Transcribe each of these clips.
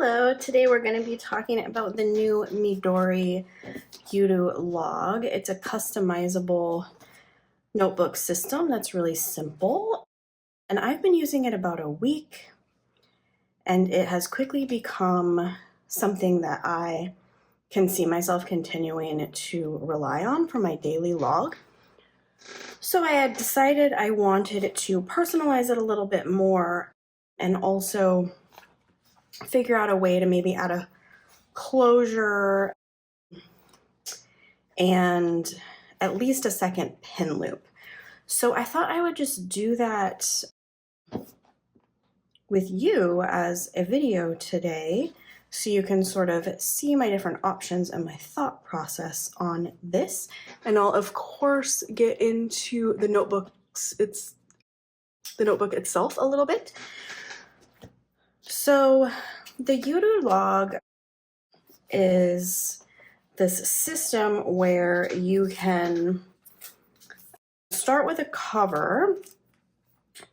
Hello, today we're going to be talking about the new Midori Yuru Log. It's a customizable notebook system that's really simple, and I've been using it about a week, and it has quickly become something that I can see myself continuing to rely on for my daily log. So I had decided I wanted to personalize it a little bit more and also figure out a way to maybe add a closure and at least a second pin loop. So I thought I would just do that with you as a video today so you can sort of see my different options and my thought process on this. And I'll of course get into the notebook itself a little bit. So the Yuru Log is this system where you can start with a cover.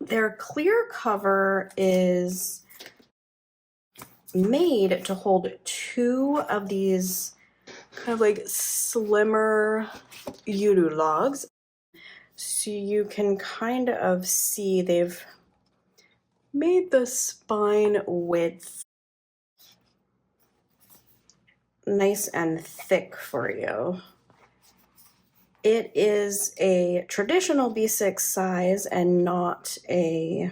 Their clear cover is made to hold two of these kind of like slimmer Yuru logs. So you can kind of see they've made the spine width nice and thick for you. It is a traditional B6 size and not a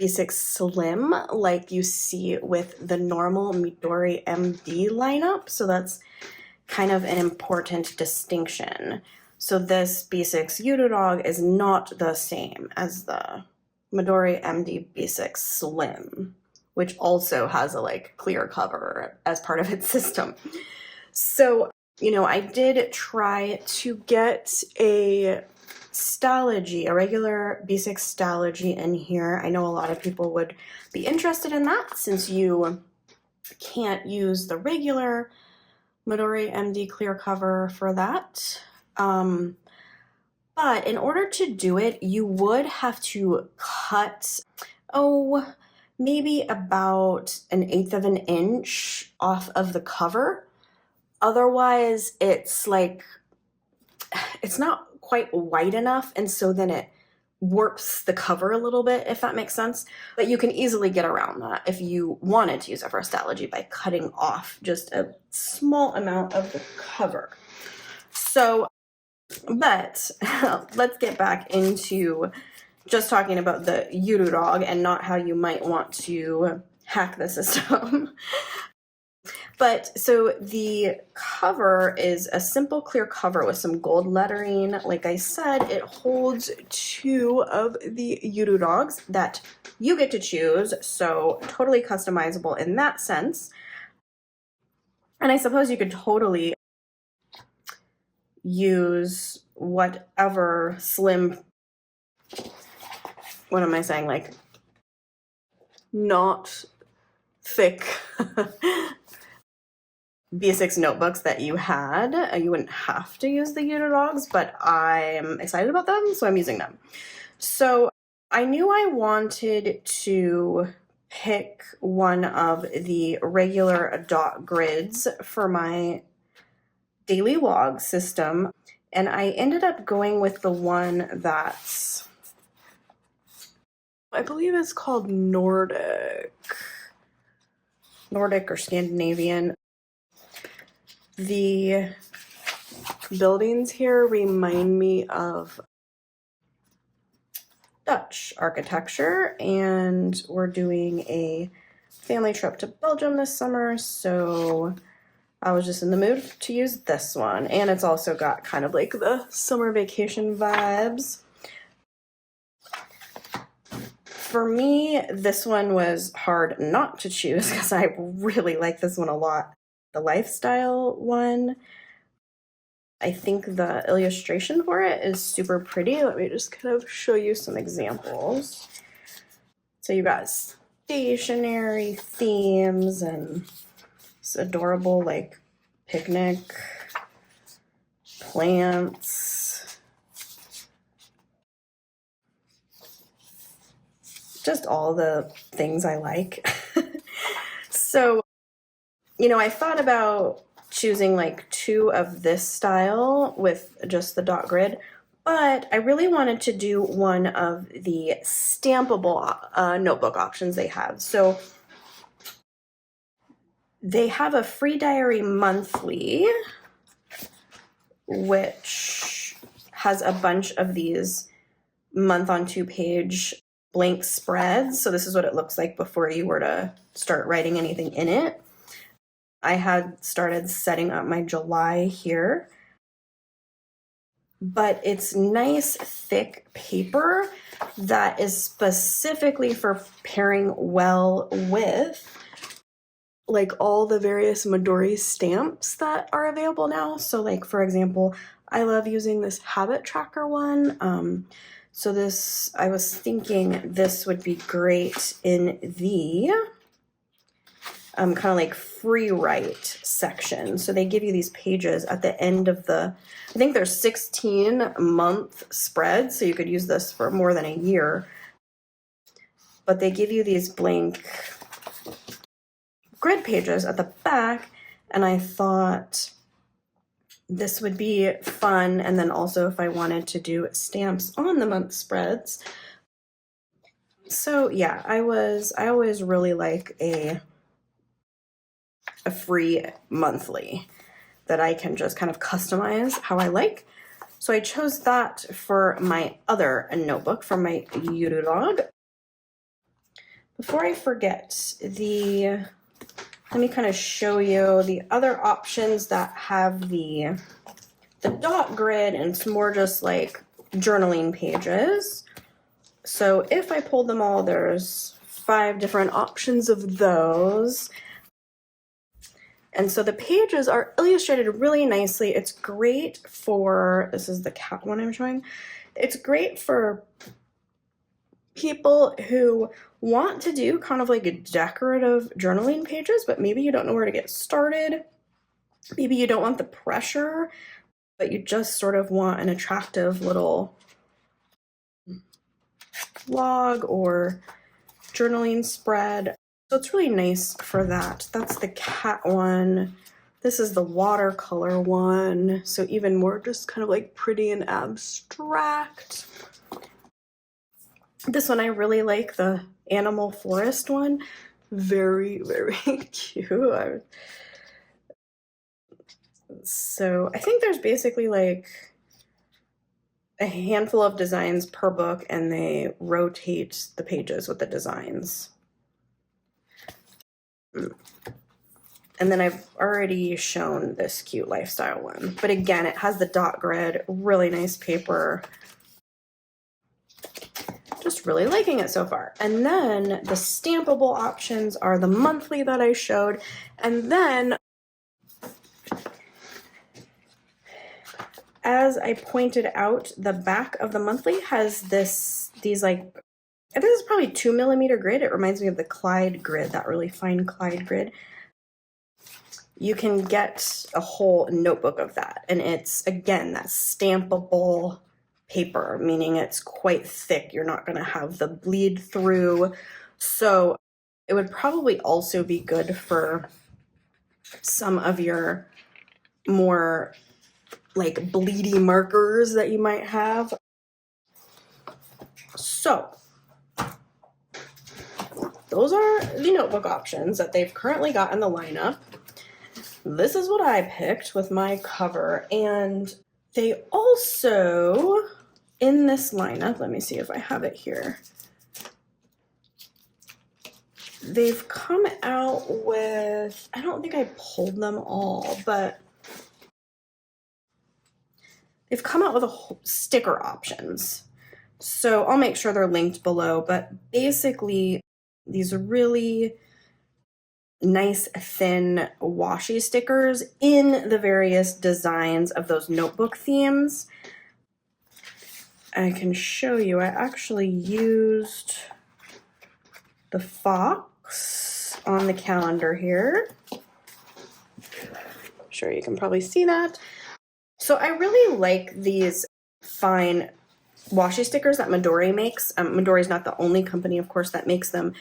B6 Slim like you see with the normal Midori MD lineup. So that's kind of an important distinction. So this B6 Yuru Log is not the same as the Midori MD B6 Slim, which also has a clear cover as part of its system. So, I did try to get a Stalogy, a regular B6 Stalogy in here. I know a lot of people would be interested in that since you can't use the regular Midori MD clear cover for that. But in order to do it, you would have to cut, maybe about 1/8 of an inch off of the cover. Otherwise, it's not quite wide enough, and so then it warps the cover a little bit, if that makes sense. But you can easily get around that if you wanted to use it for a Stalogy by cutting off just a small amount of the cover. So, but let's get back into just talking about the Yuru Log and not how you might want to hack the system. But so the cover is a simple clear cover with some gold lettering. Like I said, it holds two of the Yuru Logs that you get to choose, so totally customizable in that sense. And I suppose you could totally use whatever slim, what am I saying, not thick B6 notebooks that you had. You wouldn't have to use the Yuru Logs, but I'm excited about them, so I'm using them. So I knew I wanted to pick one of the regular dot grids for my daily log system, and I ended up going with the one that's, I believe it's called Nordic or Scandinavian. The buildings here remind me of Dutch architecture, and we're doing a family trip to Belgium this summer, so I was just in the mood to use this one. And it's also got kind of the summer vacation vibes. For me, this one was hard not to choose because I really like this one a lot. The lifestyle one, I think the illustration for it is super pretty. Let me just kind of show you some examples. So you got stationery themes and this adorable picnic plants. Just all the things I like. So, you know, I thought about choosing like 2 of this style with just the dot grid, but I really wanted to do one of the stampable notebook options they have. So they have a free diary monthly, which has a bunch of these month on 2-page blank spreads. So this is what it looks like before you were to start writing anything in it. I had started setting up my July here, but it's nice thick paper that is specifically for pairing well with like all the various Midori stamps that are available now. So like, for example, I love using this habit tracker one. So this, I was thinking this would be great in the kind of like free write section. So they give you these pages at the end of the, I think there's 16-month spreads, so you could use this for more than a year. But they give you these blank grid pages at the back, and I thought this would be fun. And then also if I wanted to do stamps on the month spreads. So yeah, I always really like a free monthly that I can just kind of customize how I like. So I chose that for my other notebook, for my Yuru Log. Before I forget, let me kind of show you the other options that have the dot grid, and it's more just like journaling pages. So if I pulled them all, there's 5 different options of those. And so the pages are illustrated really nicely. It's great for, this is the cat one I'm showing. It's great for people who want to do kind of like a decorative journaling pages, but maybe you don't know where to get started. Maybe you don't want the pressure, but you just sort of want an attractive little log or journaling spread. So it's really nice for that. That's the cat one. This is the watercolor one. So even more just kind of like pretty and abstract. This one I really like, the animal forest one. Very, very cute. So I think there's basically like a handful of designs per book, and they rotate the pages with the designs. And then I've already shown this cute lifestyle one. But again, it has the dot grid, really nice paper. Just really liking it so far. And then the stampable options are the monthly that I showed. And then, as I pointed out, the back of the monthly has these like, I think this is probably 2mm grid. It reminds me of the Clyde grid, that really fine Clyde grid. You can get a whole notebook of that. And it's, again, that stampable paper, meaning it's quite thick. You're not going to have the bleed through. So it would probably also be good for some of your more like bleedy markers that you might have. So those are the notebook options that they've currently got in the lineup. This is what I picked with my cover, and they also, in this lineup, let me see if I have it here. They've come out with, I don't think I pulled them all, but they've come out with a whole sticker options. So I'll make sure they're linked below, but basically these are really nice thin washi stickers in the various designs of those notebook themes. I can show you, I actually used the fox on the calendar here. I'm sure you can probably see that. So I really like these fine washi stickers that Midori makes. Midori's not the only company, of course, that makes them.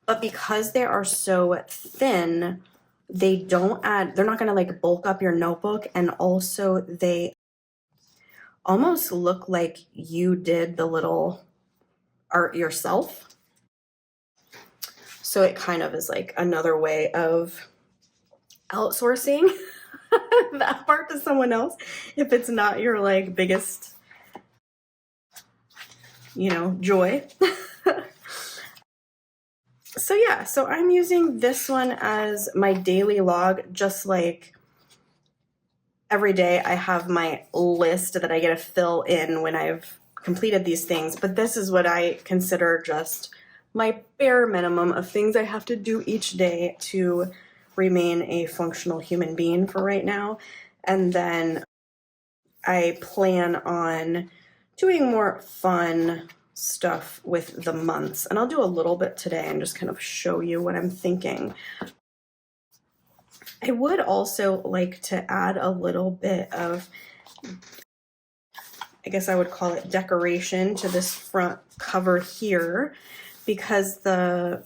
but because they are so thin, they're not going to like bulk up your notebook, and also they almost look like you did the little art yourself. So it kind of is like another way of outsourcing that part to someone else if it's not your like biggest, joy. So yeah, so I'm using this one as my daily log, just like every day I have my list that I get to fill in when I've completed these things, but this is what I consider just my bare minimum of things I have to do each day to remain a functional human being for right now. And then I plan on doing more fun stuff with the months, and I'll do a little bit today and just kind of show you what I'm thinking. I would also like to add a little bit of, I guess I would call it decoration, to this front cover here, because the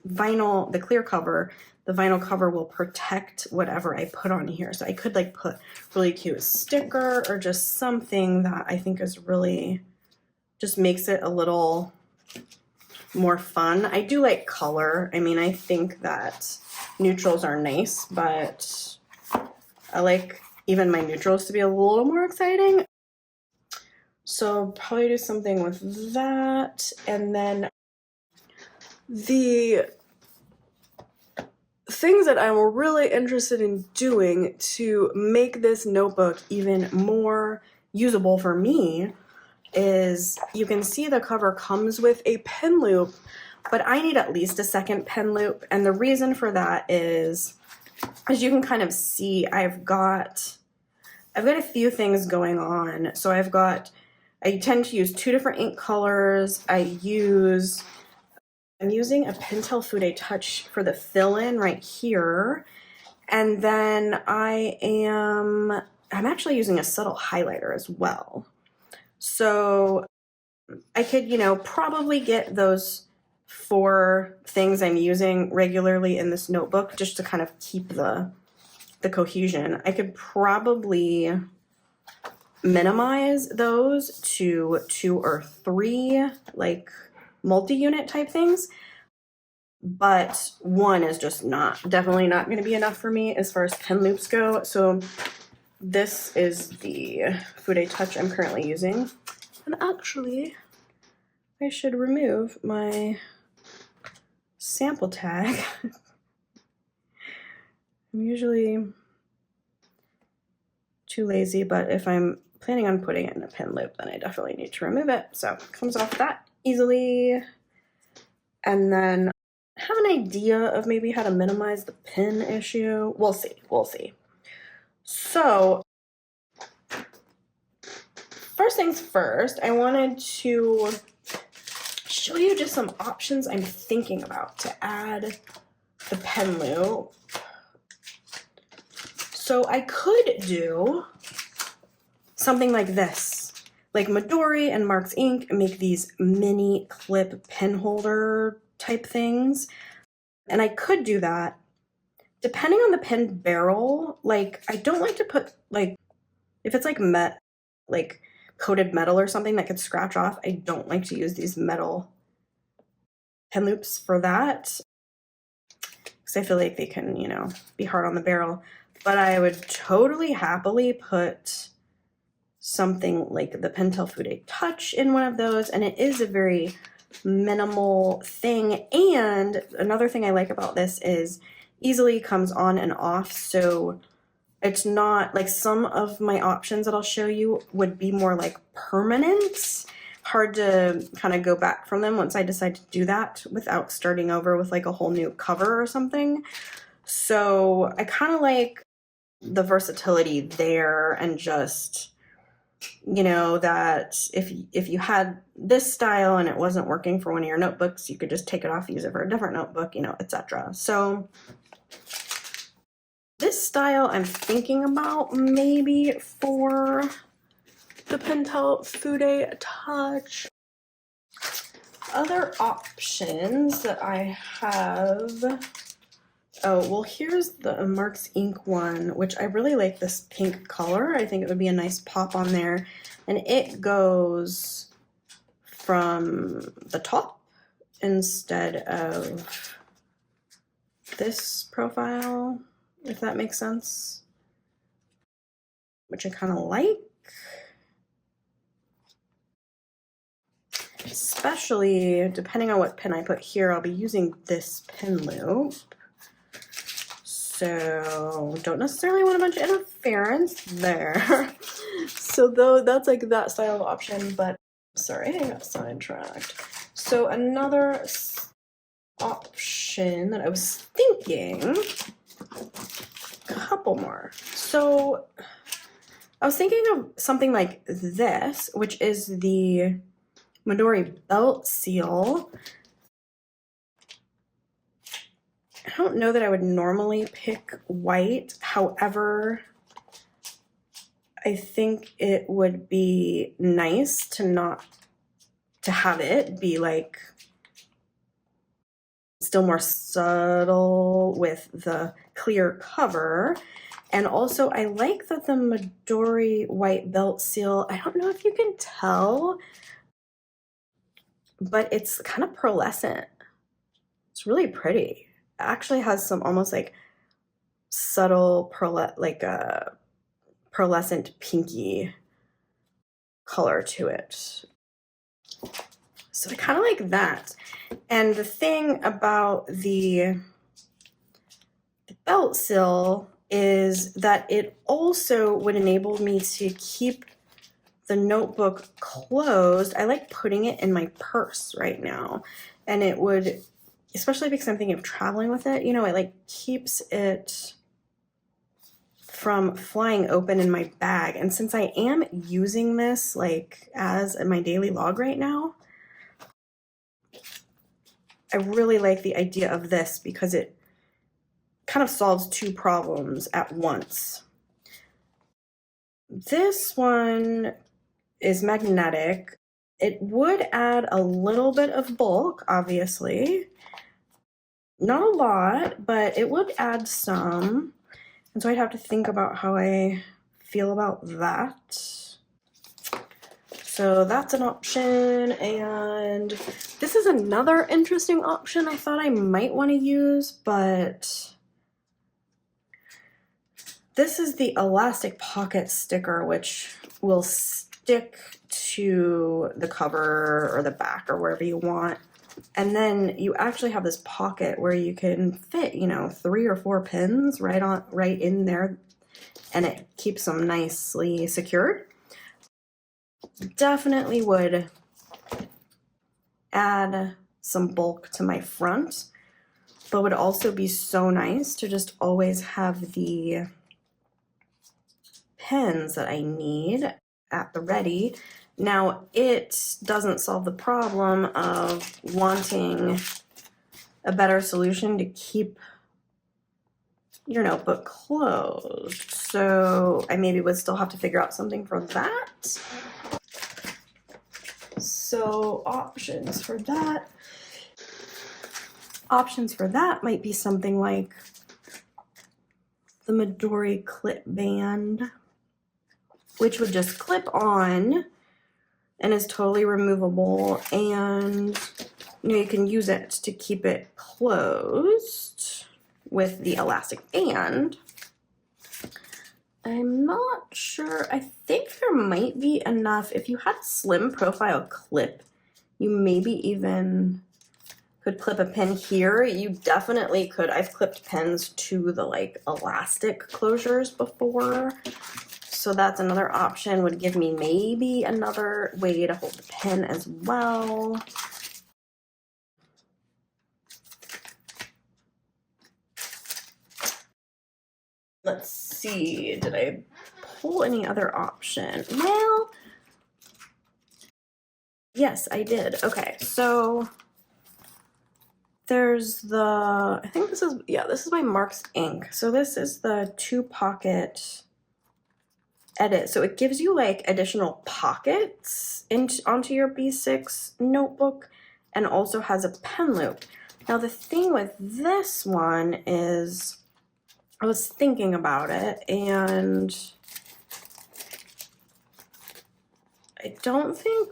clear cover, the vinyl cover will protect whatever I put on here. So I could like put really cute sticker or just something that I think is really, just makes it a little more fun. I do like color. I mean, I think that neutrals are nice, but I like even my neutrals to be a little more exciting. So probably do something with that. And then the things that I'm really interested in doing to make this notebook even more usable for me is, you can see the cover comes with a pen loop, but I need at least a second pen loop. And the reason for that is, as you can kind of see, I've got a few things going on. So I tend to use 2 different ink colors. I'm using a Pentel Fude Touch for the fill-in right here. And then I'm actually using a subtle highlighter as well. So I could, probably get those 4 things I'm using regularly in this notebook just to kind of keep the cohesion. I could probably minimize those to 2 or 3 like multi-unit type things, but 1 is just definitely not going to be enough for me as far as pen loops go. So this is the Fude Touch I'm currently using. And actually, I should remove my sample tag. I'm usually too lazy, but if I'm planning on putting it in a pen loop, then I definitely need to remove it. So it comes off that easily. And then I have an idea of maybe how to minimize the pin issue. We'll see. So first things first, I wanted to show you just some options I'm thinking about to add the pen loop. So I could do something like this. Like Midori and Mark's Ink make these mini clip pen holder type things. And I could do that. Depending on the pen barrel, like I don't like to put like, if it's like coated metal or something that could scratch off, I don't like to use these metal pen loops for that, because I feel like they can, be hard on the barrel. But I would totally happily put something like the Pentel Fude Touch in one of those, and it is a very minimal thing. And another thing I like about this is easily comes on and off, so it's not like some of my options that I'll show you would be more like permanent, hard to kind of go back from them once I decide to do that without starting over with like a whole new cover or something. So I kind of like the versatility there, and just, that if you had this style and it wasn't working for one of your notebooks, you could just take it off, use it for a different notebook, etc. So this style I'm thinking about maybe for the Pentel Fude Touch. other options that I have, oh, well, here's the Mark's Ink one, which I really like this pink color. I think it would be a nice pop on there. And it goes from the top instead of this profile, if that makes sense, which I kind of like. Especially depending on what pin I put here, I'll be using this pin loop. So don't necessarily want a bunch of interference there. So though that's like that style of option, but sorry, I got sidetracked. So another option that I was thinking, a couple more. So I was thinking of something like this, which is the Midori belt seal. I don't know that I would normally pick white. However, I think it would be nice to have it be like still more subtle with the clear cover. And also I like that the Midori white belt seal, I don't know if you can tell, but it's kind of pearlescent. It's really pretty. It actually has some almost like subtle pearlescent pinky color to it. So I kind of like that. And the thing about the belt seal is that it also would enable me to keep the notebook closed. I like putting it in my purse right now, and it would, especially because I'm thinking of traveling with it, you know, it like keeps it from flying open in my bag. And since I am using this like as my daily log right now, I really like the idea of this because it kind of solves two problems at once. This one is magnetic. It would add a little bit of bulk, obviously. Not a lot, but it would add some. And so I'd have to think about how I feel about that. So that's an option. And this is another interesting option I thought I might want to use, but this is the elastic pocket sticker, which will stick to the cover or the back or wherever you want. And then you actually have this pocket where you can fit, you know, 3 or 4 pins right in there, and it keeps them nicely secured. Definitely would add some bulk to my front, but would also be so nice to just always have the pens that I need at the ready. Now, it doesn't solve the problem of wanting a better solution to keep your notebook closed. So I maybe would still have to figure out something for that. So options for that might be something like the Midori clip band, which would just clip on and is totally removable, and you know, you can use it to keep it closed with the elastic band. I'm not sure. I think there might be enough. If you had a slim profile clip, you maybe even could clip a pin here. You definitely could. I've clipped pins to the like elastic closures before. So that's another option, would give me maybe another way to hold the pen as well. Let's see, did I pull any other option? Well, yes, I did. Okay, so there's the, I think this is, yeah, this is by Mark's Ink. So this is the 2-pocket edit. So it gives you like additional pockets onto your B6 notebook, and also has a pen loop. Now the thing with this one is, I was thinking about it, and I don't think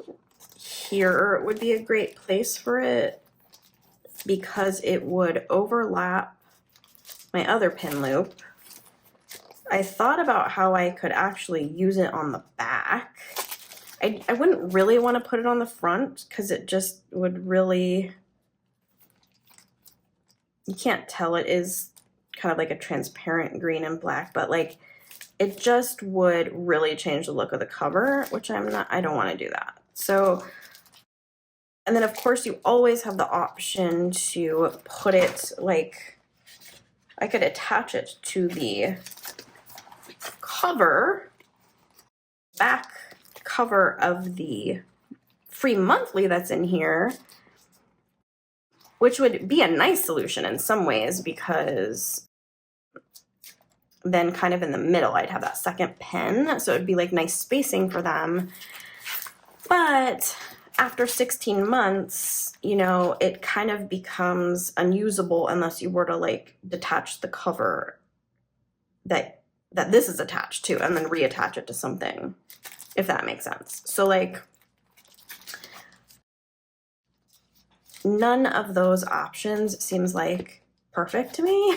here would be a great place for it because it would overlap my other pin loop. I thought about how I could actually use it on the back. I wouldn't really want to put it on the front because it just would really, you can't tell, it is kind of like a transparent green and black, but like it just would really change the look of the cover, which I don't want to do that. So, and then of course you always have the option to put it, like, I could attach it to the cover, back cover of the free monthly that's in here, which would be a nice solution in some ways because then kind of in the middle I'd have that second pen, so it'd be like nice spacing for them. But after 16 months, you know, it kind of becomes unusable unless you were to like detach the cover that this is attached to and then reattach it to something, if that makes sense. So like none of those options seems like perfect to me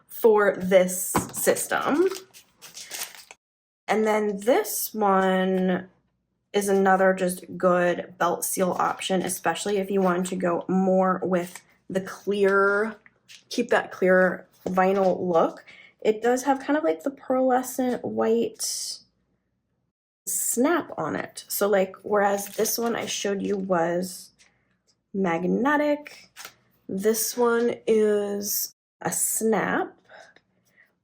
for this system. And then this one is another just good belt seal option, especially if you want to go more with the clear, keep that clear vinyl look. It does have kind of like the pearlescent white snap on it. So like, whereas this one I showed you was magnetic, this one is a snap,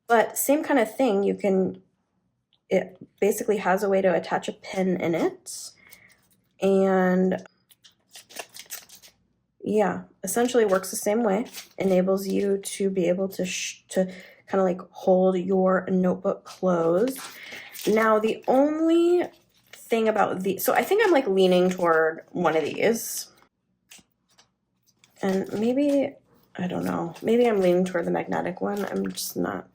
but same kind of thing. You can, it basically has a way to attach a pin in it, and yeah, essentially works the same way. Enables you to be able to kind of like hold your notebook closed. Now the only thing about the, so I think I'm like leaning toward one of these, and maybe, I don't know, maybe I'm leaning toward the magnetic one. I'm just not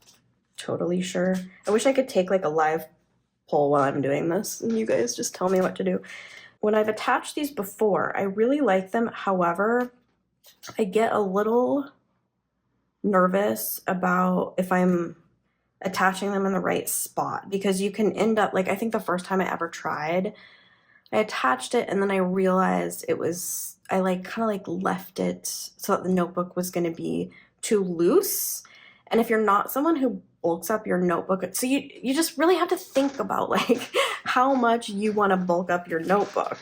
totally sure. I wish I could take like a live poll while I'm doing this and you guys just tell me what to do. When I've attached these before, I really like them. However, I get a little nervous about if I'm attaching them in the right spot, because you can end up, like, I think the first time I ever tried, I attached it and then I realized it was, I like kind of like left it so that the notebook was going to be too loose. And if you're not someone who bulks up your notebook, so you just really have to think about like how much you want to bulk up your notebook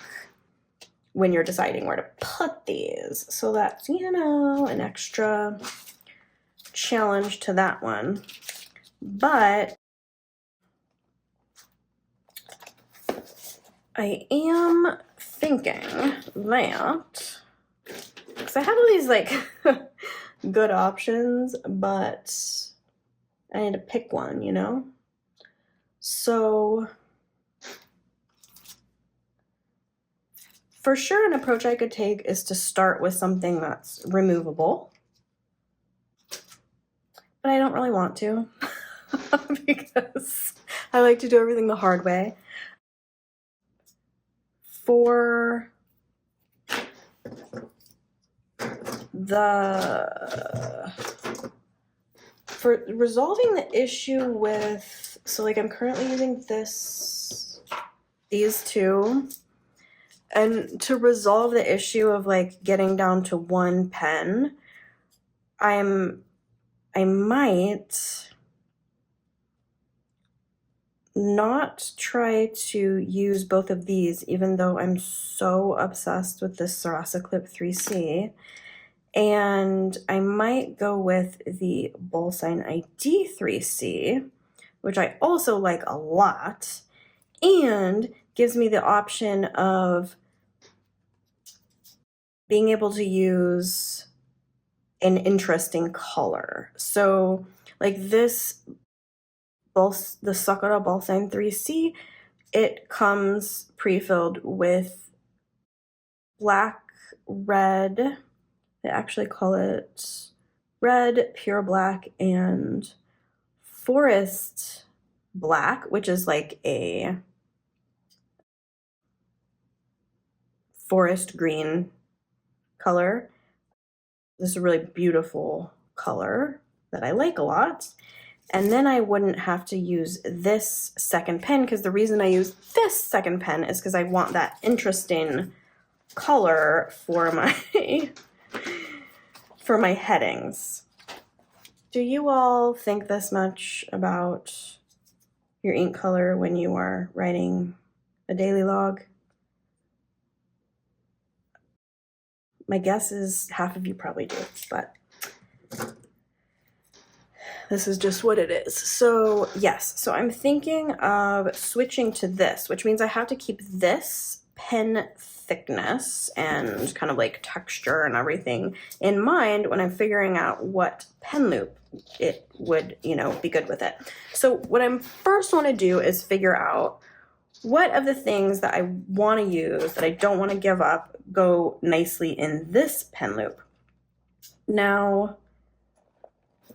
when you're deciding where to put these. So that's, you know, an extra challenge to that one. But I am thinking that, because I have all these like good options, but I need to pick one, you know? So for sure an approach I could take is to start with something that's removable, but I don't really want to because I like to do everything the hard way. For resolving the issue with, so like I'm currently using these two, and to resolve the issue of like getting down to one pen, I might not try to use both of these, even though I'm so obsessed with this Sarasa Clip 3C. And I might go with the Bolsign ID 3C, which I also like a lot, and gives me the option of being able to use an interesting color. So like this, the Sakura Bolsign 3C, it comes pre-filled with black red. They actually call it red, pure black, and forest black, which is like a forest green color. This is a really beautiful color that I like a lot. And then I wouldn't have to use this second pen, because the reason I use this second pen is because I want that interesting color for my for my headings. Do you all think this much about your ink color when you are writing a daily log? My guess is half of you probably do, but this is just what it is. So yes, so I'm thinking of switching to this, which means I have to keep this pen thickness and kind of like texture and everything in mind when I'm figuring out what pen loop it would, you know, be good with it. So what I first want to do is figure out what of the things that I want to use that I don't want to give up go nicely in this pen loop. Now,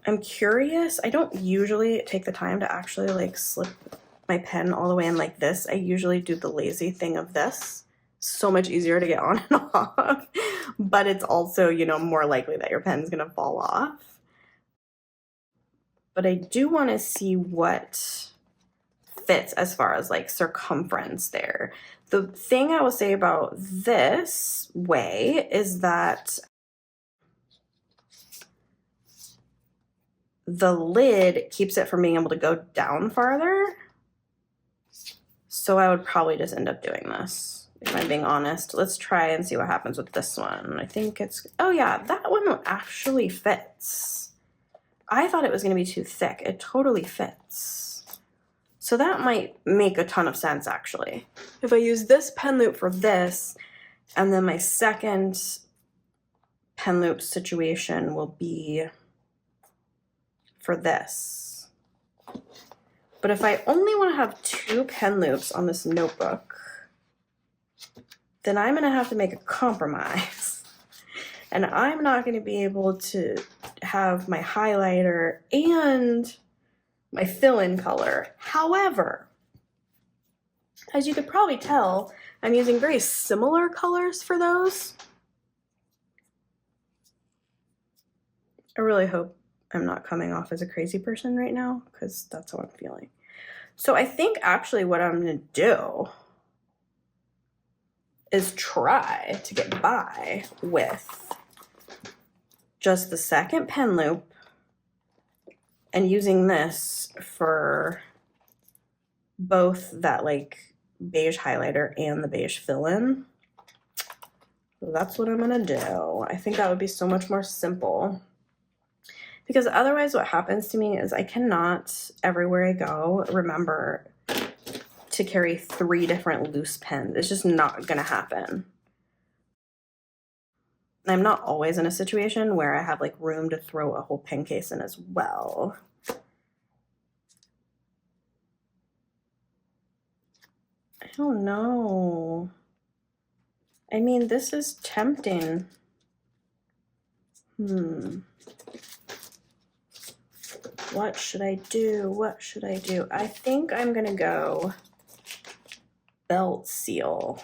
I'm curious. I don't usually take the time to actually like slip my pen all the way in like this. I usually do the lazy thing of this. So much easier to get on and off, but it's also, you know, more likely that your pen's gonna fall off. But I do want to see what fits as far as like circumference there. The thing I will say about this way is that the lid keeps it from being able to go down farther. So I would probably just end up doing this, if I'm being honest. Let's try and see what happens with this one. I think it's, oh yeah, that one actually fits. I thought it was gonna be too thick. It totally fits. So that might make a ton of sense actually. If I use this pen loop for this, and then my second pen loop situation will be for this. But if I only want to have 2 pen loops on this notebook, then I'm going to have to make a compromise. And I'm not going to be able to have my highlighter and my fill-in color. However, as you could probably tell, I'm using very similar colors for those. I really hope I'm not coming off as a crazy person right now, because that's how I'm feeling. So I think actually what I'm going to do is try to get by with just the second pen loop and using this for both that like beige highlighter and the beige fill-in. So that's what I'm going to do. I think that would be so much more simple. Because otherwise what happens to me is I cannot, everywhere I go, remember to carry 3 different loose pens. It's just not gonna happen. I'm not always in a situation where I have like room to throw a whole pen case in as well. I don't know. I mean, this is tempting. What should I do? What should I do? I think I'm gonna go belt seal.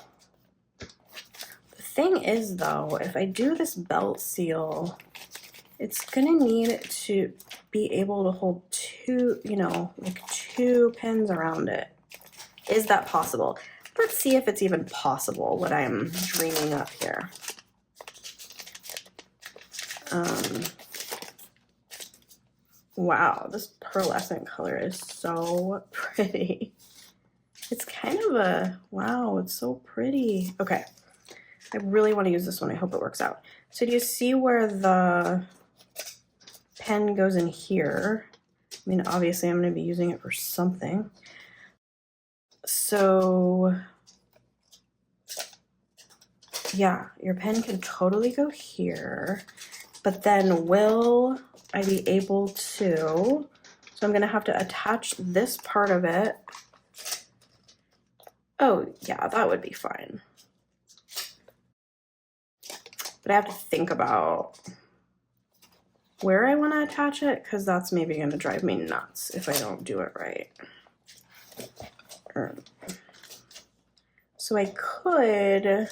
The thing is though, if I do this belt seal, it's gonna need to be able to hold 2, you know, like 2 pins around it. Is that possible? Let's see if it's even possible, what I'm dreaming up here. Wow, this pearlescent color is so pretty. It's kind of a, wow, it's so pretty. Okay, I really want to use this one. I hope it works out. So do you see where the pen goes in here? I mean, obviously I'm going to be using it for something. So yeah, your pen can totally go here, but then will I be able to, so I'm gonna have to attach this part of it. Oh yeah, that would be fine. but I have to think about where I want to attach it, because that's maybe going to drive me nuts if I don't do it right. So I could,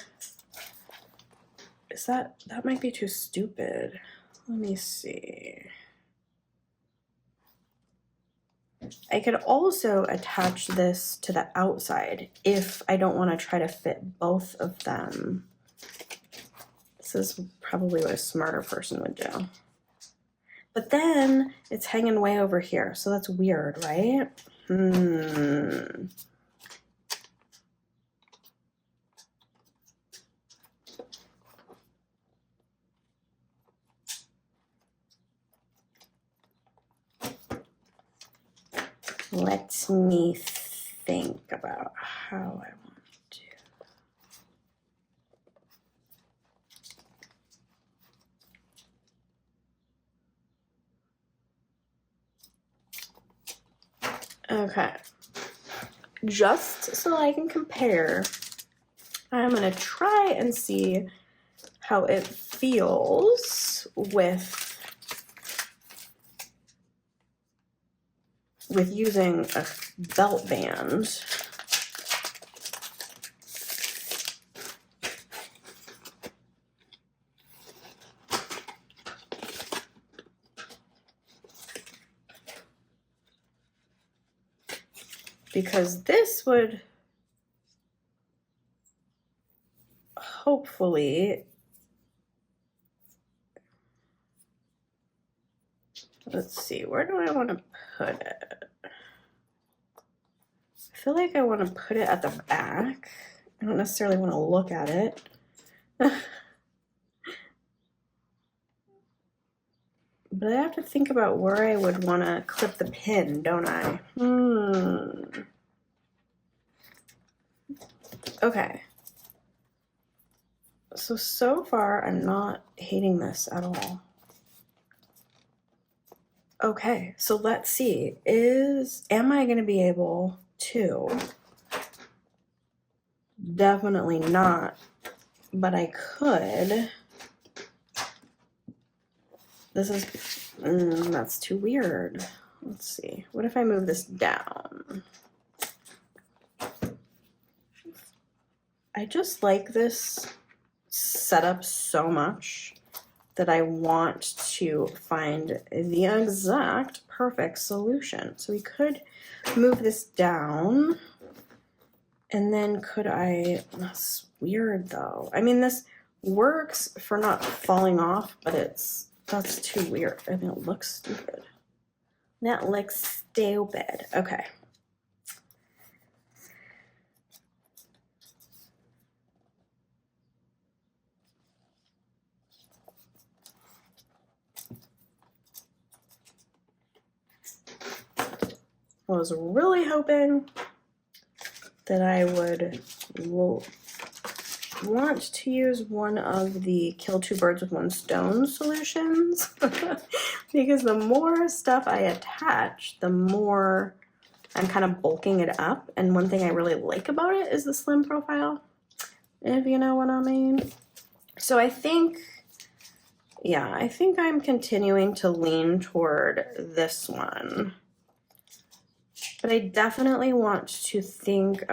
that might be too stupid. Let me see. I could also attach this to the outside if I don't want to try to fit both of them. This is probably what a smarter person would do. But then it's hanging way over here, so that's weird, right? Let me think about how I want to. Okay, just so I can compare, I'm gonna try and see how it feels with using a belt band. Because this would hopefully, let's see, where do I want to put it? I feel like I want to put it at the back. I don't necessarily want to look at it. But I have to think about where I would want to clip the pin, don't I? Okay. So far, I'm not hating this at all. Okay, so let's see. Am I going to be able to? Definitely not, but I could. This is, that's too weird. Let's see. What if I move this down? I just like this setup so much that I want to find the exact perfect solution. So we could move this down, and then could I, that's weird though. I mean, this works for not falling off, but that's too weird. I mean, it looks stupid. That looks stupid. Okay. I was really hoping that I would want to use one of the kill two birds with one stone solutions because the more stuff I attach, the more I'm kind of bulking it up. And one thing I really like about it is the slim profile, if you know what I mean. So I think, yeah, I think I'm continuing to lean toward this one. But I definitely want to think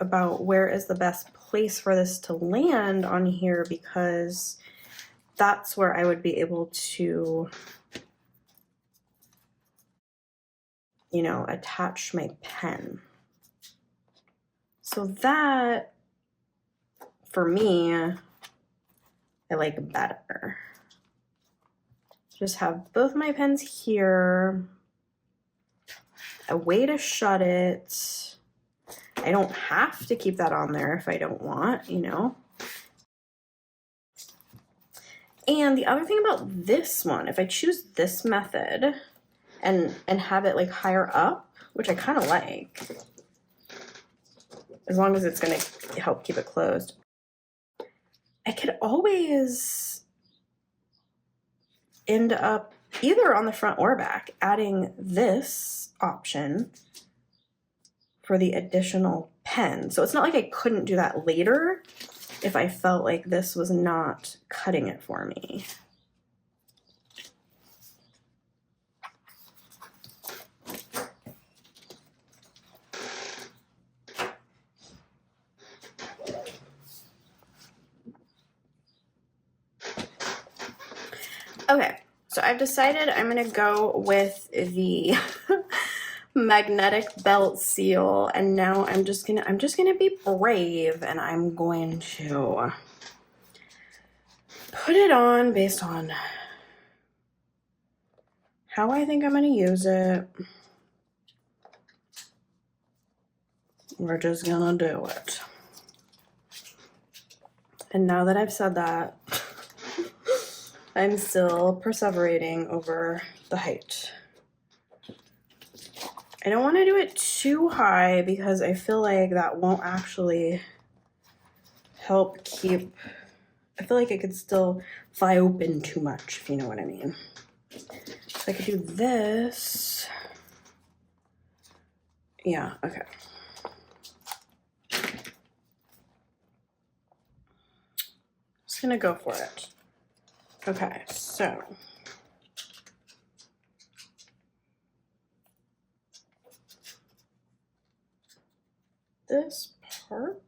about where is the best place for this to land on here, because that's where I would be able to, you know, attach my pen. So that, for me, I like better. Just have both my pens here, a way to shut it. I don't have to keep that on there if I don't want, you know. And the other thing about this one, if I choose this method and have it like higher up, which I kind of like, as long as it's going to help keep it closed, I could always end up either on the front or back adding this option for the additional pen. So it's not like I couldn't do that later, if I felt like this was not cutting it for me. Okay, so I've decided I'm gonna go with the magnetic belt seal, and now I'm just gonna be brave, and I'm going to put it on based on how I think I'm gonna use it. We're just gonna do it. And now that I've said that, I'm still perseverating over the height. I don't want to do it too high because I feel like that won't actually help keep, I feel like it could still fly open too much, if you know what I mean. So I could do this. Yeah, okay. Just gonna go for it. Okay, so this part,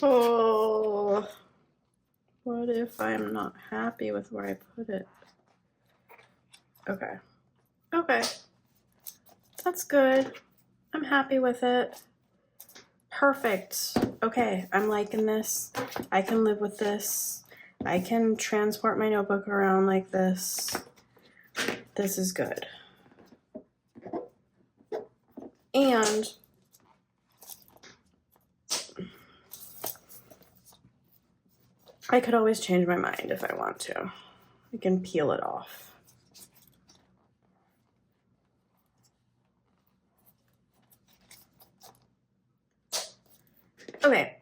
oh, what if I'm not happy with where I put it? Okay, okay, that's good. I'm happy with it. Perfect. Okay, I'm liking this. I can live with this. I can transport my notebook around like this. This is good. And I could always change my mind if I want to. I can peel it off. Okay.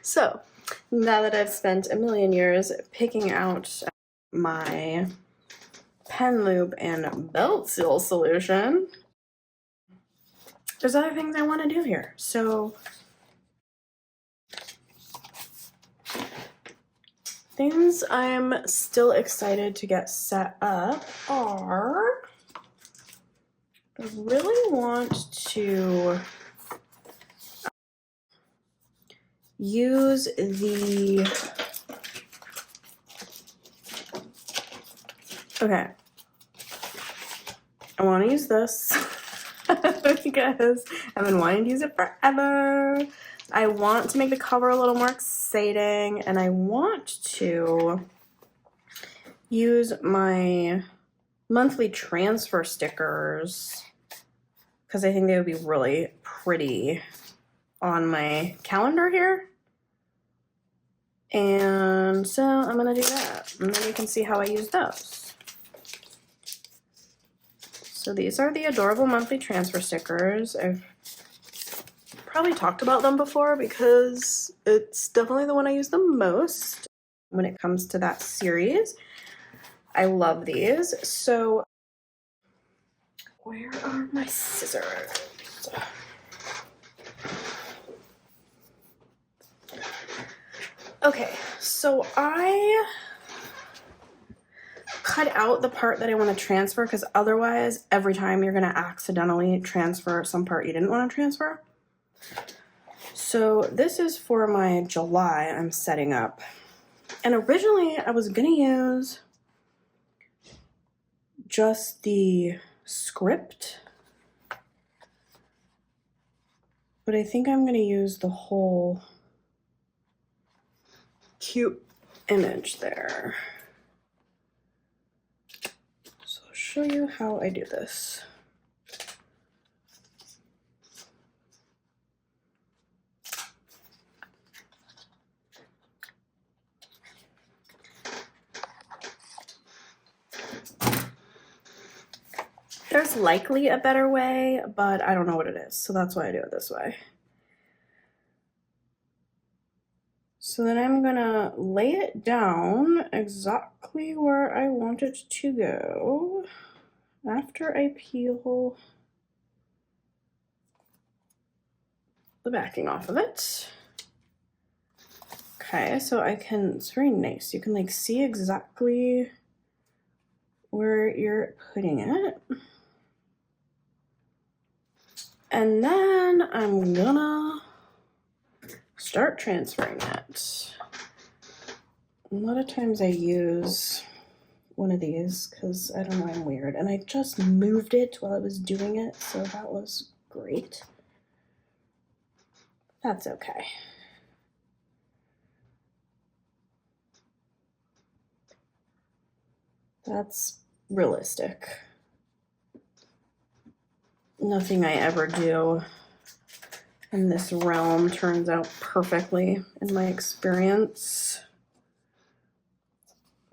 So, now that I've spent a million years picking out my pen loop and belt seal solution, there's other things I want to do here. So, things I'm still excited to get set up are, I really want to use the, okay, I want to use this because I've been wanting to use it forever. I want to make the cover a little more exciting, and I want to use my monthly transfer stickers because I think they would be really pretty on my calendar here. And so I'm gonna do that, and then you can see how I use those. So these are the adorable monthly transfer stickers. I've probably talked about them before because it's definitely the one I use the most when it comes to that series. I love these. So where are my scissors? Okay, so I cut out the part that I want to transfer because otherwise every time you're going to accidentally transfer some part you didn't want to transfer. So this is for my July I'm setting up. And originally I was going to use just the script, but I think I'm going to use the whole cute image there. So I'll show you how I do this. There's likely a better way, but I don't know what it is, so that's why I do it this way. So then I'm gonna lay it down exactly where I want it to go after I peel the backing off of it. Okay, so it's very nice. You can like see exactly where you're putting it. And then I'm gonna start transferring it. A lot of times I use one of these because I don't know, I'm weird. And I just moved it while I was doing it, so that was great. That's okay. That's realistic. Nothing I ever do in this realm turns out perfectly in my experience.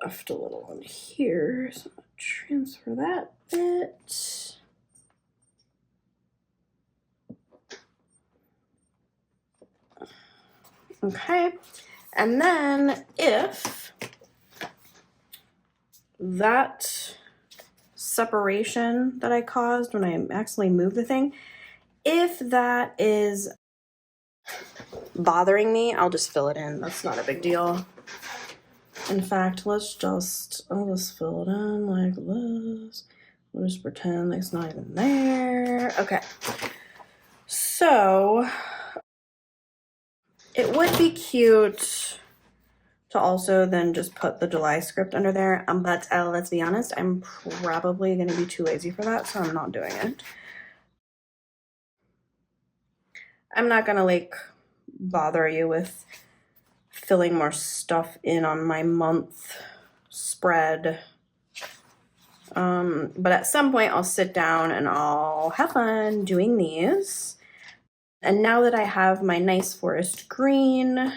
Left a little one here, so I'll transfer that bit. Okay, and then if that separation that I caused when I accidentally moved the thing, if that is bothering me, I'll just fill it in. That's not a big deal. In fact, I'll just fill it in like this. We'll just pretend like it's not even there. Okay. So it would be cute to also then just put the July script under there. But let's be honest, I'm probably going to be too lazy for that, so I'm not doing it. I'm not going to like bother you with filling more stuff in on my month spread. But at some point I'll sit down and I'll have fun doing these. And now that I have my nice forest green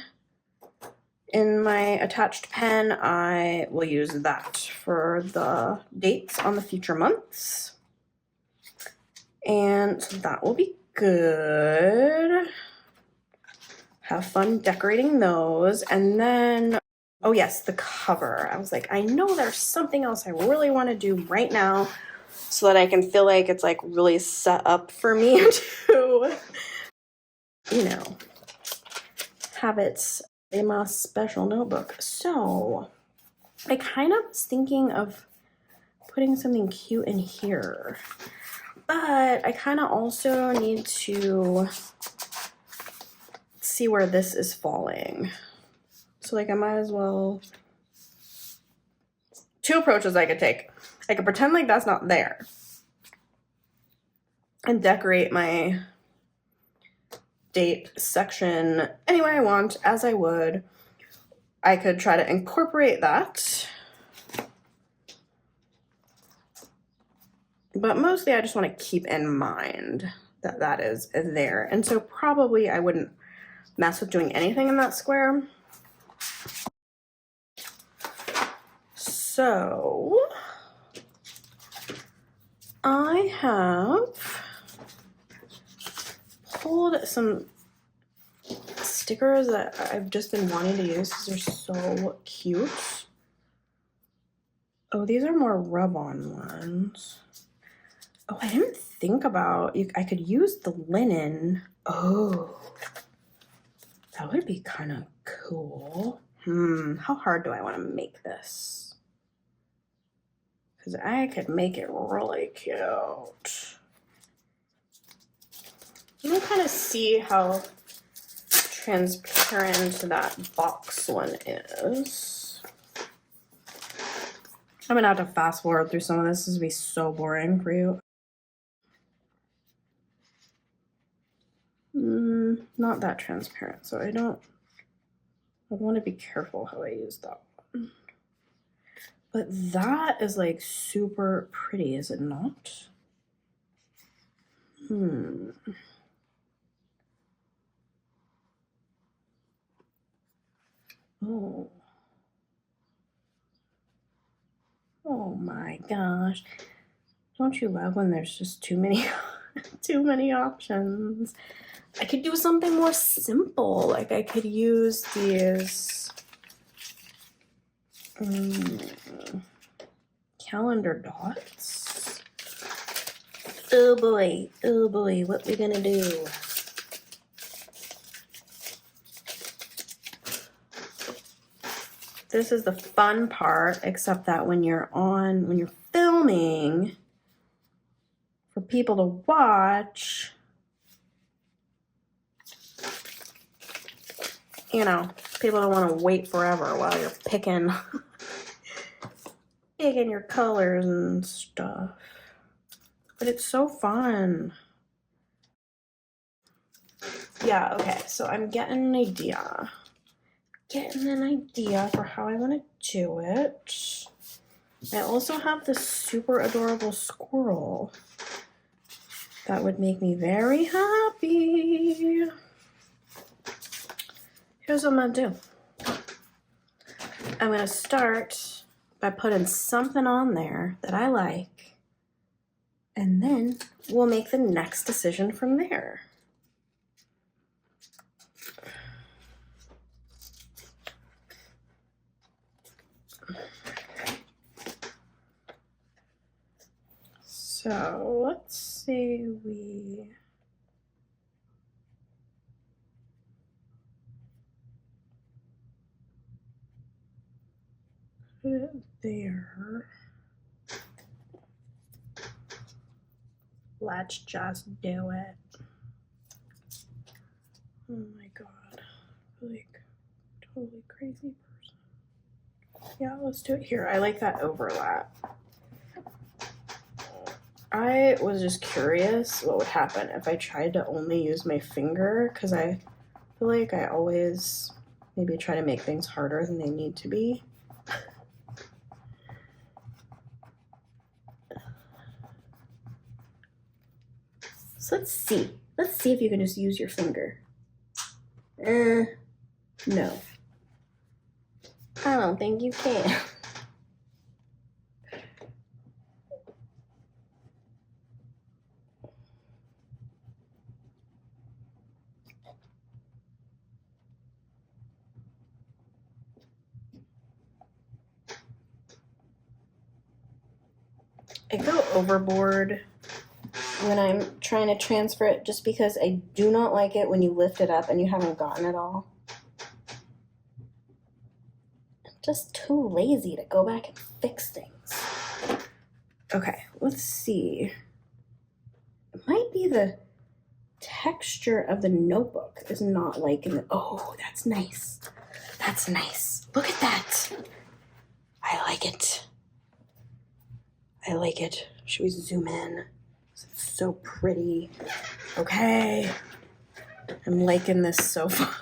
in my attached pen, I will use that for the dates on the future months. And so that will be good. Have fun decorating those. And then, oh yes, the cover. I was like, I know there's something else I really want to do right now so that I can feel like it's like really set up for me to, you know, have it in my special notebook. So I kind of was thinking of putting something cute in here, but I kind of also need to see where this is falling. So like I might as well, two approaches I could take. I could pretend like that's not there and decorate my date section any way I want, as I would. I could try to incorporate that, but mostly I just want to keep in mind that that is there. And so probably I wouldn't mess with doing anything in that square. So I have pulled some stickers that I've just been wanting to use because they're so cute. Oh, these are more rub-on ones. Oh, I didn't think about, I could use the linen. Oh, that would be kind of cool. How hard do I want to make this? Because I could make it really cute. Let me kind of see how transparent that box one is. I'm gonna have to fast forward through some of this. This would be so boring for you. Not that transparent, so I want to be careful how I use that one. But that is like super pretty, is it not? Oh. Oh my gosh. Don't you love when there's just too many too many options? I could do something more simple. Like I could use these calendar dots. Oh boy, what we gonna do? This is the fun part, except that when you're filming for people to watch, you know, people don't want to wait forever while you're picking your colors and stuff. But it's so fun. Yeah, okay, so I'm getting an idea. For how I want to do it. I also have this super adorable squirrel that would make me very happy. Here's what I'm gonna do. I'm gonna start by putting something on there that I like, and then we'll make the next decision from there. So let's say we put it there. Let's just do it. Oh my god. Like, totally crazy person. Yeah, let's do it here. I like that overlap. I was just curious what would happen if I tried to only use my finger, because I feel like I always maybe try to make things harder than they need to be. So let's see. Let's see if you can just use your finger. No. I don't think you can. I go overboard when I'm trying to transfer it just because I do not like it when you lift it up and you haven't gotten it all. I'm just too lazy to go back and fix things. Okay, let's see. It might be the texture of the notebook is not liking it. Oh, that's nice. That's nice. Look at that. I like it. I like it. Should we zoom in? It's so pretty. Okay. I'm liking this so far.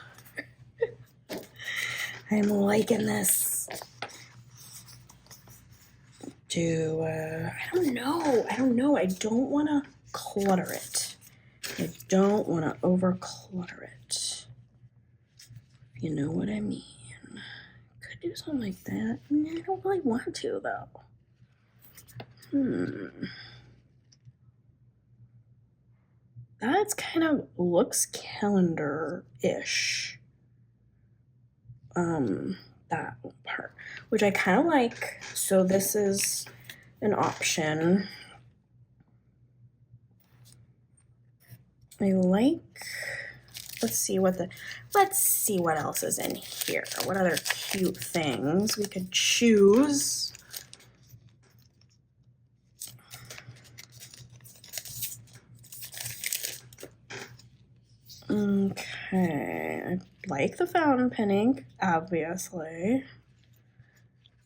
I'm liking this. I don't know. I don't want to clutter it. I don't want to over clutter it. You know what I mean? Could do something like that. I don't really want to, though. That's kind of looks calendar-ish. That part, which I kind of like. So this is an option. I like. Let's see what else is in here. What other cute things we could choose? Okay, I like the fountain pen ink, obviously.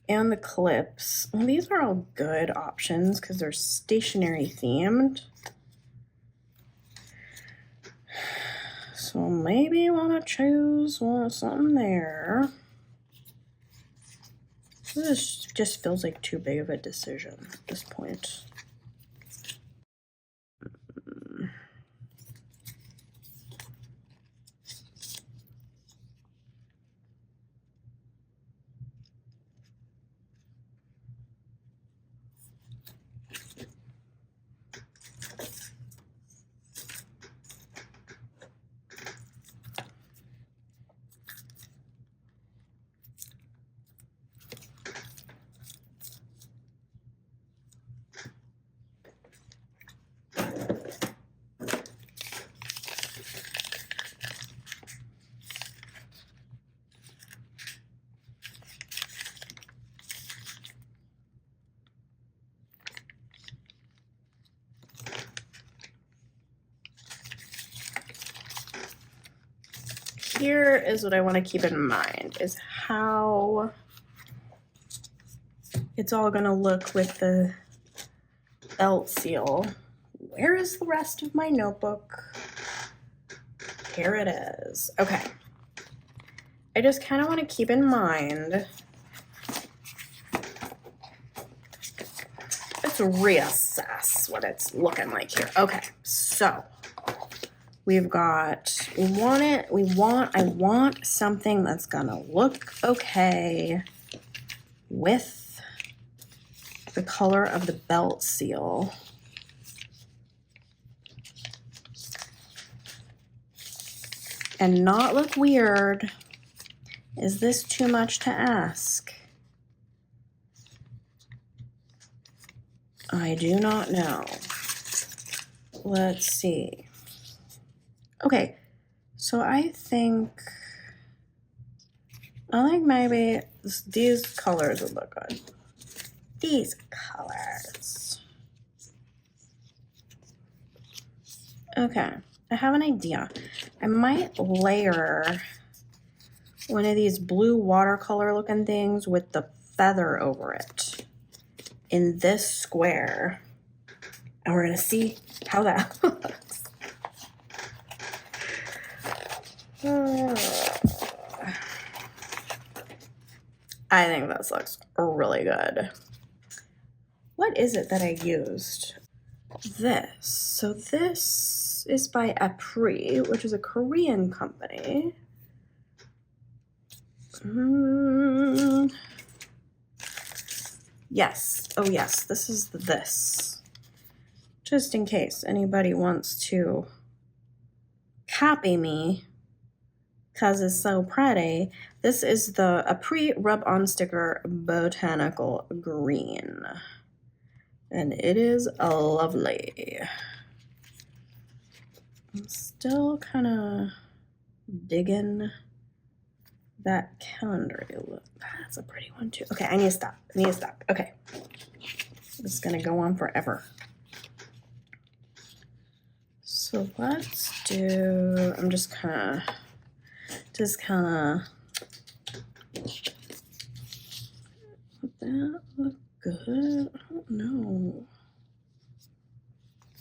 And the clips. Well, these are all good options because they're stationery themed. So maybe you want to choose something there. This just feels like too big of a decision at this point. here is what I want to keep in mind, is how it's all going to look with the belt seal. Where is the rest of my notebook? Here it is. Okay. I just kind of want to keep in mind, let's reassess what it's looking like here. Okay, so we've got, I want something that's gonna look okay with the color of the belt seal. And not look weird. Is this too much to ask? I do not know. Let's see. Okay, so I think maybe these colors would look good. These colors. Okay, I have an idea. I might layer one of these blue watercolor looking things with the feather over it in this square. And we're gonna see how that looks. I think this looks really good. What is it that I used? This. So this is by Apri, which is a Korean company. Yes. Oh yes, this is this. Just in case anybody wants to copy me because it's so pretty. This is the Apri Rub-On Sticker Botanical Green. And it is lovely. I'm still kind of digging that calendar look. That's a pretty one too. Okay, I need to stop. Okay. This is gonna go on forever. So let's do, I'm just kind of, would that look good? I don't know.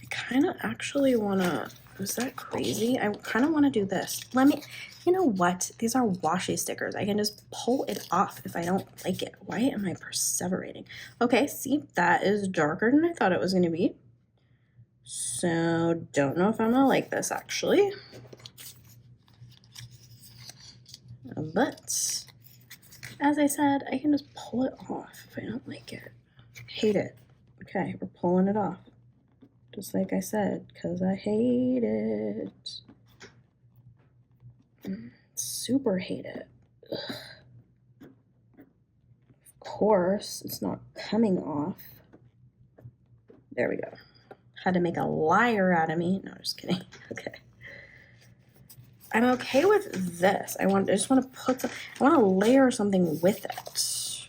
I kind of actually want to, is that crazy? I kind of want to do this. You know what? These are washi stickers. I can just pull it off if I don't like it. Why am I perseverating? Okay, see, that is darker than I thought it was going to be. So, don't know if I'm going to like this, actually. But, as I said, I can just pull it off if I don't like it. Hate it. Okay, we're pulling it off. Just like I said, because I hate it. Super hate it. Ugh. Of course, it's not coming off. There we go. Had to make a liar out of me. No, just kidding. Okay. I'm okay with this. I just want to layer something with it.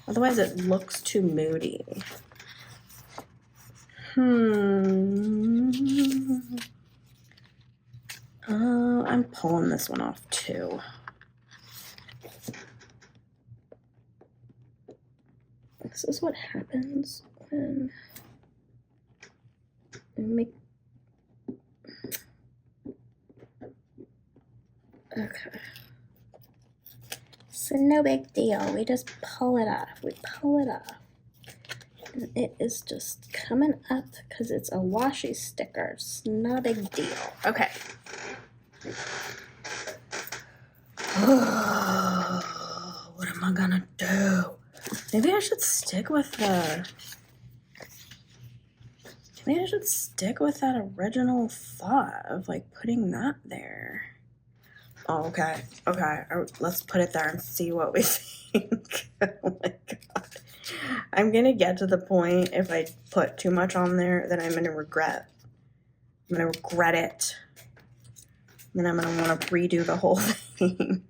Otherwise it looks too moody. I'm pulling this one off too. This is what happens when I make. Okay. So no big deal. We just pull it off. And it is just coming up because it's a washi sticker. It's not a big deal. Okay. What am I gonna do? Maybe I should stick with that original thought of like putting that there. Oh, okay. Let's put it there and see what we think. Oh my god. I'm gonna get to the point if I put too much on there that I'm gonna regret. I'm gonna regret it. Then I'm gonna want to redo the whole thing.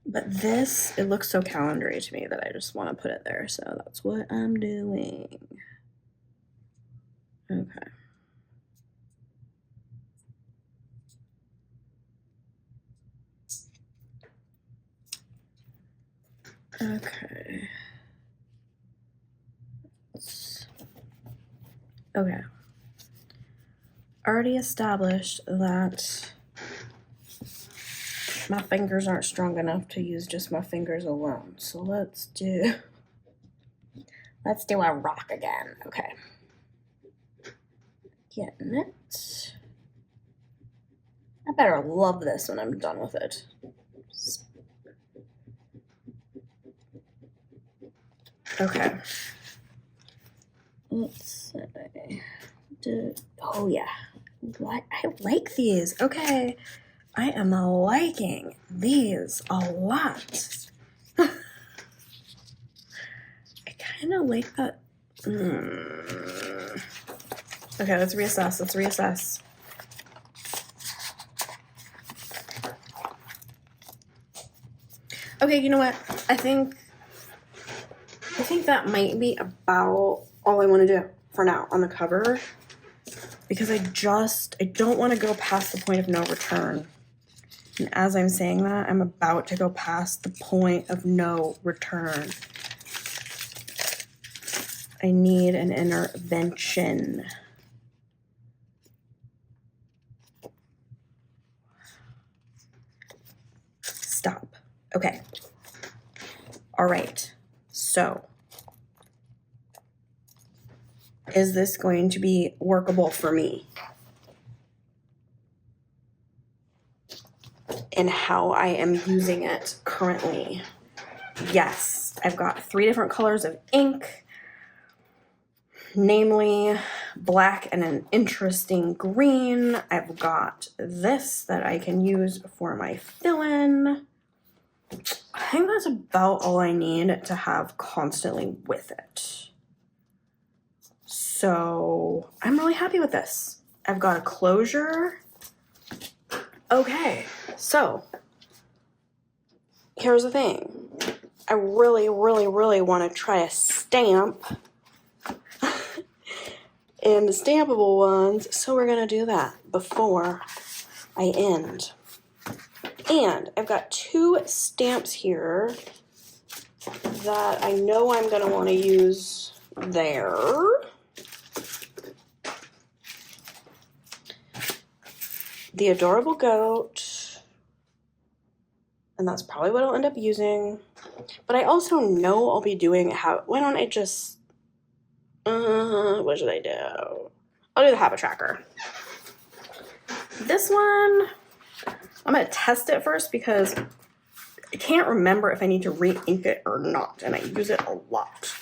But this, it looks so calendary to me that I just want to put it there. So that's what I'm doing. Okay. Okay. Already established that my fingers aren't strong enough to use just my fingers alone. So let's do a rock again. Okay. Getting it. I better love this when I'm done with it. Okay. Let's say, oh yeah. What? I like these. Okay. I am liking these a lot. I kind of like that. Okay, let's reassess. Okay, you know what? I think that might be about all I want to do for now on the cover, because I don't want to go past the point of no return. And as I'm saying that, I'm about to go past the point of no return. I need an intervention. Stop. Okay. All right. So, is this going to be workable for me? And how I am using it currently? Yes. I've got 3 different colors of ink, namely black and an interesting green. I've got this that I can use for my fill-in. I think that's about all I need to have constantly with it. So I'm really happy with this. I've got a closure. Okay, so here's the thing. I really, really, really want to try a stamp in the stampable ones, so we're going to do that before I end. And I've got 2 stamps here that I know I'm going to want to use there. The adorable goat, and that's probably what I'll end up using. But I also know I'll be doing why don't I just, what should I do? I'll do the habit tracker. This one, I'm going to test it first because I can't remember if I need to re-ink it or not, and I use it a lot.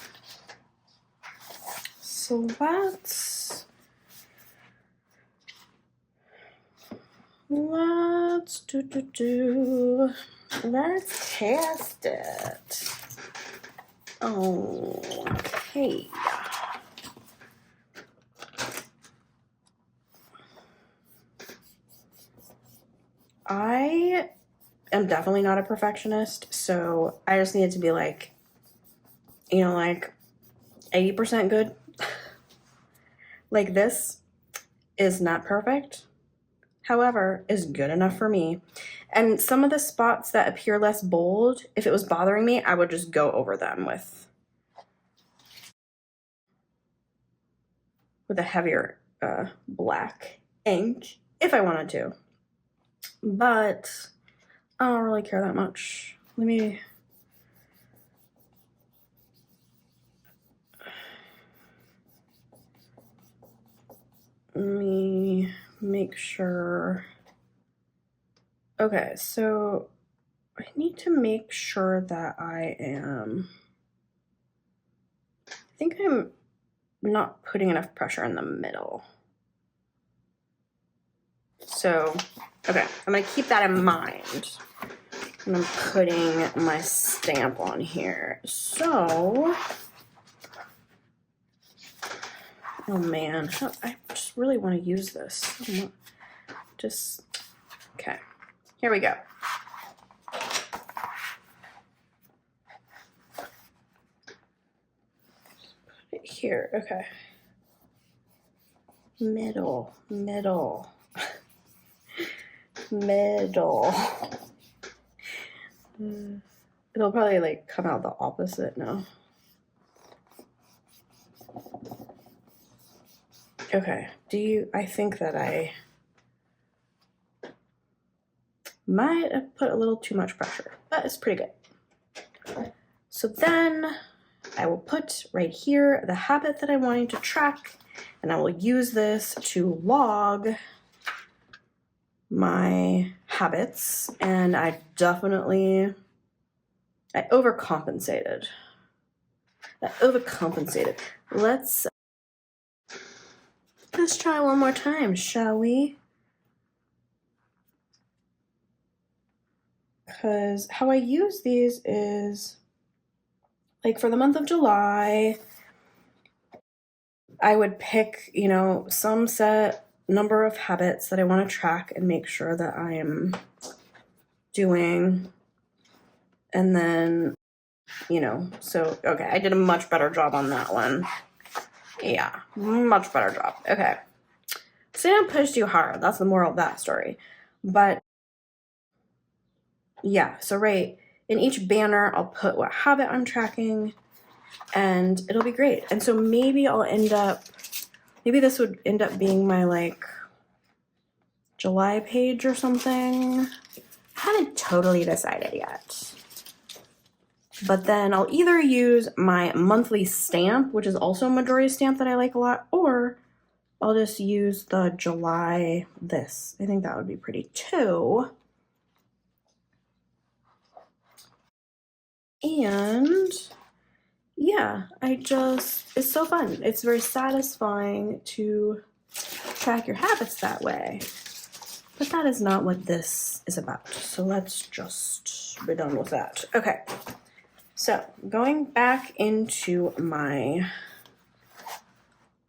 So let's test it. Okay. I am definitely not a perfectionist, so I just need it to be like, like 80% good. Like, this is not perfect, however, is good enough for me. And some of the spots that appear less bold, if it was bothering me, I would just go over them with a heavier black ink if I wanted to. But I don't really care that much. Let me make sure. Okay, so I need to make sure that I think I'm not putting enough pressure in the middle. So, okay, I'm gonna keep that in mind. And I'm putting my stamp on here. So, oh man, I just really want to use this. Okay, here we go. Put it here, okay. Middle. It'll probably like come out the opposite now. Okay, I think that I might have put a little too much pressure, but it's pretty good. So then I will put right here the habit that I'm wanting to track, and I will use this to log my habits, and I overcompensated. Let's try one more time, shall we? Because how I use these is, like, for the month of July, I would pick, some set number of habits that I want to track and make sure that I am doing. And then, okay, I did a much better job on that one. Yeah, much better job. Okay. So I didn't push too hard. That's the moral of that story. But yeah, so right in each banner, I'll put what habit I'm tracking, and it'll be great. And so maybe this would end up being my, like, July page or something. I haven't totally decided yet. But then I'll either use my monthly stamp, which is also a Midori stamp that I like a lot, or I'll just use the July this. I think that would be pretty too. And yeah, it's so fun. It's very satisfying to track your habits that way. But that is not what this is about. So let's just be done with that. Okay. So going back into my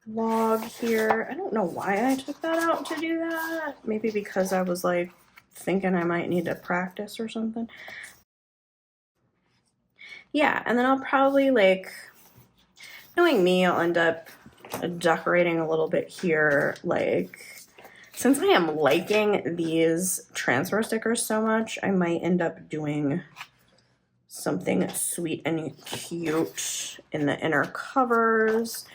log here. I don't know why I took that out to do that. Maybe because I was, like, thinking I might need to practice or something. Yeah, and then I'll probably, like, knowing me, I'll end up decorating a little bit here. Like, since I am liking these transfer stickers so much, I might end up doing something sweet and cute in the inner covers.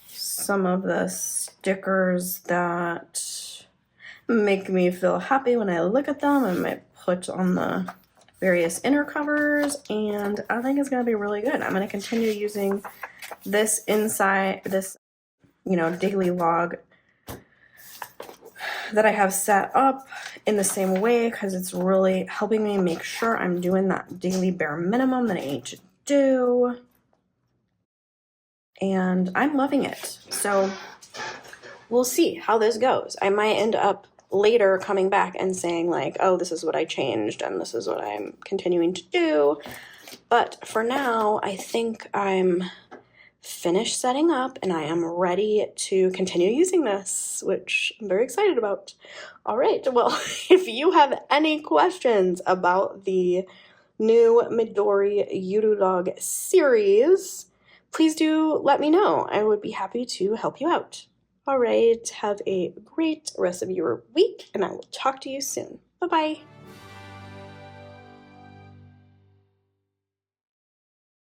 Some of the stickers that make me feel happy when I look at them, I might put on the various inner covers, and I think it's going to be really good. I'm going to continue using this daily log that I have set up in the same way, because it's really helping me make sure I'm doing that daily bare minimum that I need to do. And I'm loving it. So we'll see how this goes. I might end up later coming back and saying, like, oh, this is what I changed and this is what I'm continuing to do. But for now, I think I'm finished setting up and I am ready to continue using this, which I'm very excited about. All right, well, if you have any questions about the new Midori Yuru Log series, please do let me know. I would be happy to help you out. All right, have a great rest of your week, and I will talk to you soon. Bye-bye.